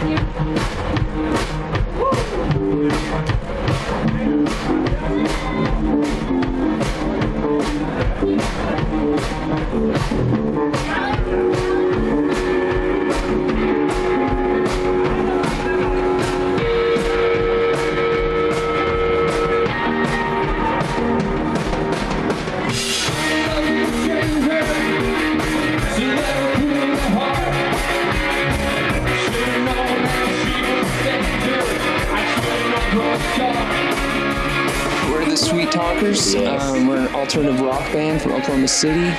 We're the Sweet Talkers. We're an alternative rock band from Oklahoma City.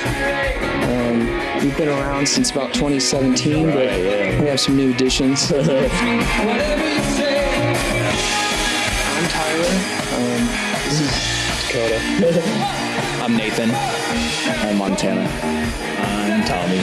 We've been around since about 2017, but we have some new additions. I'm Tyler. This is Dakota. I'm Nathan. I'm Montana. I'm Tommy.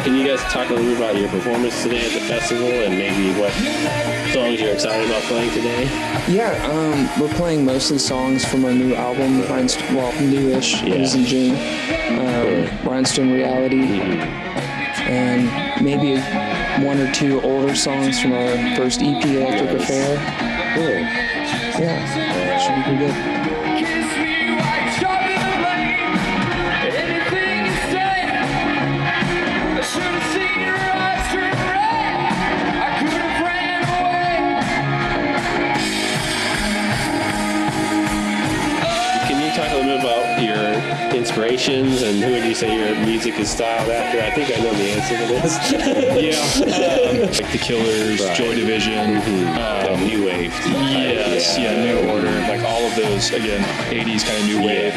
Can you guys talk a little bit about your performance today at the festival and maybe what songs you're excited about playing today? Yeah, we're playing mostly songs from our new album, newish. It was in June. Rhinestone Reality. And maybe one or two older songs from our first EP, Electric Affair. Cool. Yeah, should be pretty good. Inspirations and who would you say your music is styled after? I think I know the answer to this. Like the Killers, Joy Division, New Wave. New Order, like all of those, again, 80s kind of new wave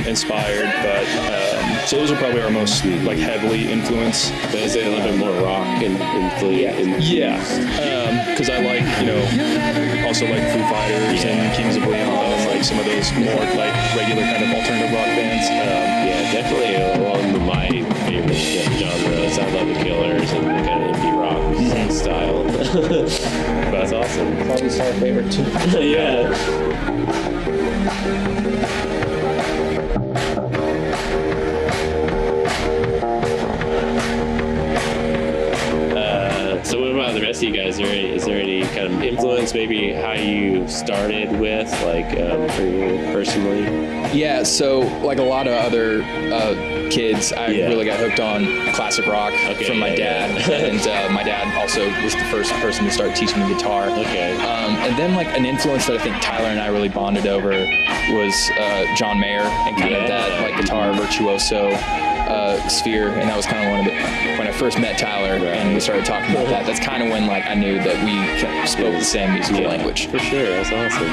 inspired, but so those are probably our most like heavily influenced. But is it a little bit more rock and because I like, also like Foo Fighters and Kings of Leon and like some of those more like regular kind of alternative rock bands. Definitely along with my favorite genres. I love the Killers and the kind of indie rock style. That's awesome. Probably our favorite too. Yeah. So what about the rest of you guys? Is there any kind of influence, maybe how you started with, like for you personally? Yeah, so like a lot of other kids, I really got hooked on classic rock from my dad. And my dad also was the first person to start teaching me guitar. And then like an influence that I think Tyler and I really bonded over was John Mayer and kind of that like guitar virtuoso sphere, and that was kind of when I first met Tyler and we started talking about that. That's kind of when like I knew that we spoke the same musical language. For sure, that's awesome.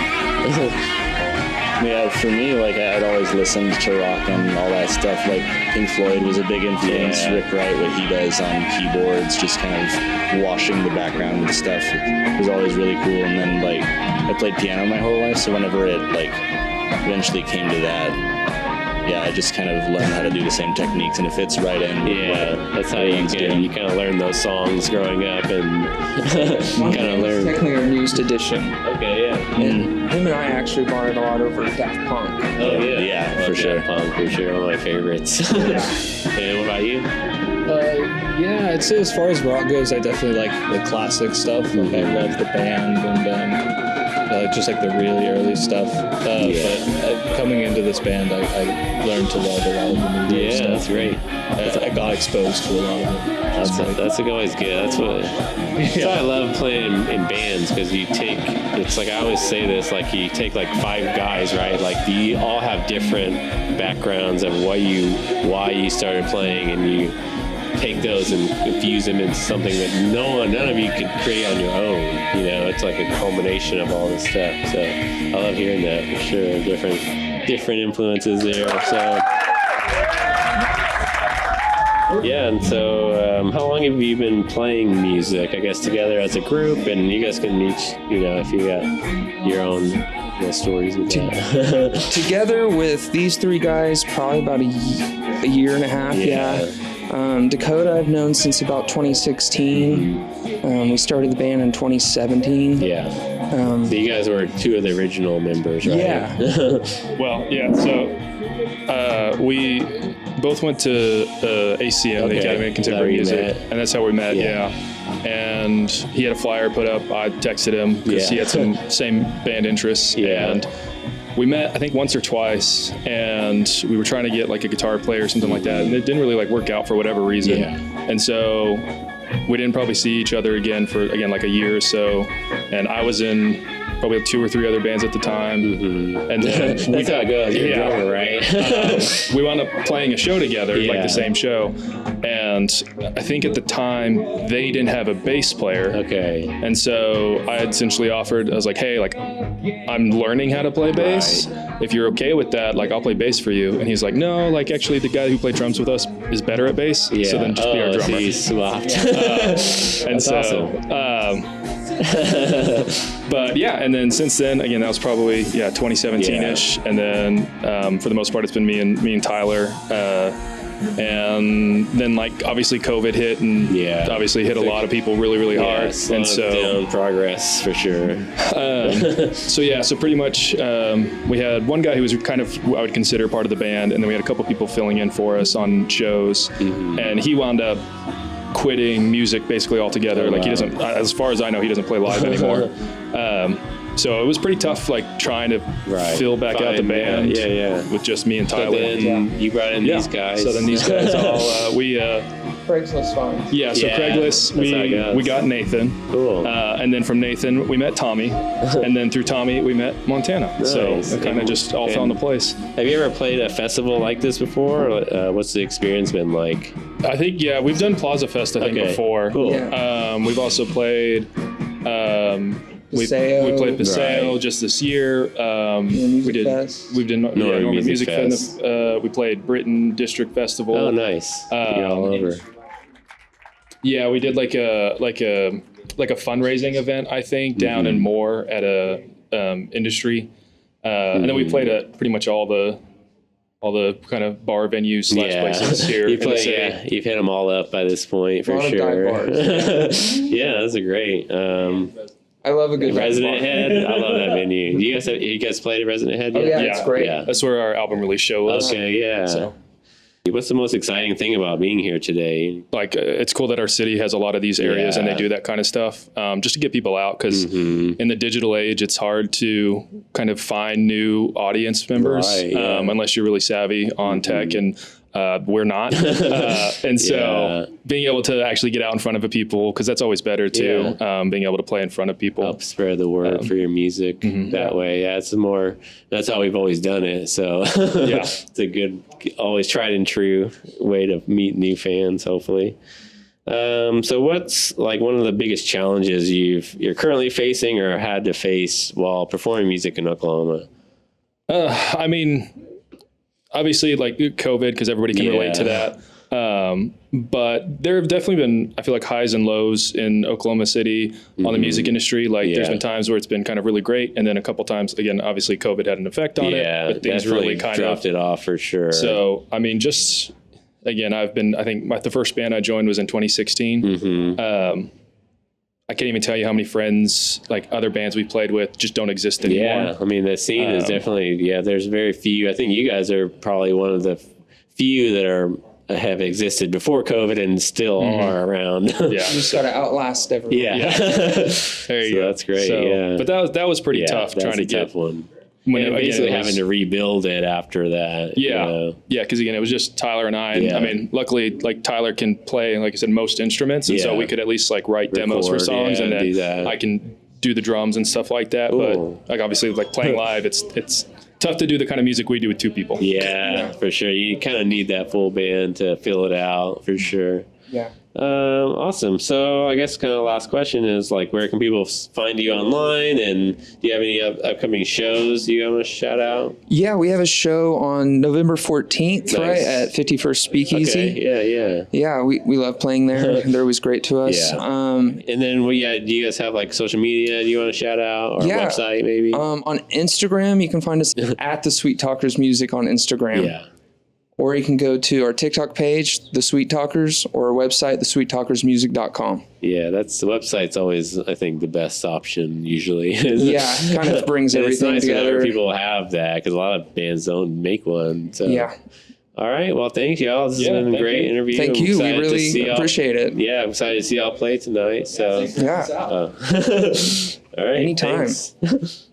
Yeah, for me, like I'd always listened to rock and all that stuff. Like Pink Floyd was a big influence. Rick Wright, what he does on keyboards, just kind of washing the background with stuff, it was always really cool. And then like I played piano my whole life, so whenever it like eventually came to that, I just kind of learned how to do the same techniques, and it fits right in. That's how you kind of learn those songs growing up and kind of learn. Technically our newest edition. And him and I actually bonded a lot over Daft Punk. For sure. Daft Punk, for sure, one of my favorites. And what about you? I'd say as far as rock goes, I definitely like the classic stuff. Like I love the band and just like the really early stuff. But coming into this band, I learned to love a lot of the new stuff. That's great. I got exposed to a lot of it. That's always good. That's why I love playing in bands, because it's like I always say this, like you take like 5 guys, right? Like you all have different backgrounds of why you started playing, and you take those and infuse them into something that none of you could create on your own. It's like a culmination of all this stuff. So I love hearing that, for sure. Different influences there. So and so how long have you been playing music, I guess, together as a group? And you guys can each, if you got your own stories with that. Together with these 3 guys, probably about a year and a half. Dakota I've known since about 2016. We started the band in 2017. Yeah. So you guys were two of the original members, right? Yeah. Well, yeah. So we both went to ACM, the Academy of Contemporary Music, and that's how we met. Yeah. And he had a flyer put up. I texted him because he had some same band interests. Yeah. And we met, I think, once or twice, and we were trying to get like a guitar player or something like that, and it didn't really like work out for whatever reason. Yeah. And so we didn't probably see each other again for like a year or so. And I was in probably 2 or 3 other bands at the time. Mm-hmm. And then that's how it goes. You're a drummer, right? We wound up playing a show together, like the same show. And I think at the time they didn't have a bass player. Okay. And so I had essentially offered, I was like, hey, like I'm learning how to play bass. Right. If you're okay with that, like I'll play bass for you. And he's like, no, like actually the guy who played drums with us is better at bass. Yeah. So then just be our drummer. So you swapped. And that's so, awesome. But yeah, and then since then, again, that was probably 2017-ish, and then for the most part, it's been me and Tyler, and then like obviously COVID hit, and obviously hit a lot of people really hard, and so down progress for sure. So pretty much we had one guy who was kind of I would consider part of the band, and then we had a couple people filling in for us on shows, and he wound up quitting music basically altogether. He doesn't, as far as I know, he doesn't play live anymore. So it was pretty tough, like trying to fill back out the band with just me and Tyler. So then you brought in these guys. So then these guys all, Craigslist farms. Yeah, so Craigslist, we got Nathan. Cool. And then from Nathan, we met Tommy. And then through Tommy, we met Montana. Nice. So it kind of just all fell into place. Have you ever played a festival like this before? What's the experience been like? I think, we've done Plaza Fest, before. Cool. Yeah. We've also played... we played Paseo just this year. We've done Northern Music Fest. We played Britain District Festival. Oh, nice. You're all over. Yeah, we did like a fundraising event, I think, down in Moore at a industry, and then we played at pretty much all the kind of bar venues / places here. You've hit them all up by this point for sure. Yeah, those are great. I love a good Resident Head. I love that venue. You guys played at Resident Head? Oh, yeah, it's great. Yeah. That's where our album release show was. Okay, yeah. So. What's the most exciting thing about being here today? It's cool that our city has a lot of these areas and they do that kind of stuff, just to get people out, because in the digital age, it's hard to kind of find new audience members unless you're really savvy on tech, and we're not. And so being able to actually get out in front of people, because that's always better too, being able to play in front of people. Help spread the word for your music that way. Yeah, that's how we've always done it. So it's a good, always tried and true way to meet new fans, hopefully. So what's like one of the biggest challenges you're currently facing or had to face while performing music in Oklahoma? I mean, obviously like COVID, because everybody can relate to that. But there have definitely been, I feel like, highs and lows in Oklahoma City on the music industry. Like there's been times where it's been kind of really great, and then a couple times, again, obviously COVID had an effect on it, but things really kind dropped it off for sure. So, I mean, just again, I think the first band I joined was in 2016. I can't even tell you how many friends, like other bands we played with, just don't exist anymore. Yeah, I mean, the scene is definitely, there's very few. I think you guys are probably one of the few that have existed before COVID and still are around. You just got to outlast everyone. There you go. That's great. But that was pretty tough trying to get one. Basically having to rebuild it after that. Because again, it was just Tyler and I. And, I mean, luckily, like Tyler can play, like I said, most instruments, and so we could at least like write demos for songs, and then I can do the drums and stuff like that. Ooh. But like obviously, like playing live, it's tough to do the kind of music we do with two people. Yeah, for sure. You kind of need that full band to fill it out for sure. Yeah. Awesome. So I guess kind of last question is like, where can people find you online, and do you have any upcoming shows you want to shout out? Yeah, we have a show on November 14th, right, at 51st Speakeasy. Okay. Yeah, we love playing there. They're always great to us. And then do you guys have like social media you want to shout out, or website maybe? On Instagram, you can find us at the Sweet Talkers Music on Instagram. or you can go to our TikTok page, The Sweet Talkers, or our website, thesweettalkersmusic.com. Yeah, that's the website's always, I think, the best option usually. Yeah, kind of brings everything nice together. People have that because a lot of bands don't make one. So. Yeah. All right. Well, thank y'all. This has been a great interview. Thank you. We really appreciate it. Yeah, I'm excited to see y'all play tonight. So yeah. all right. Anytime. Thanks.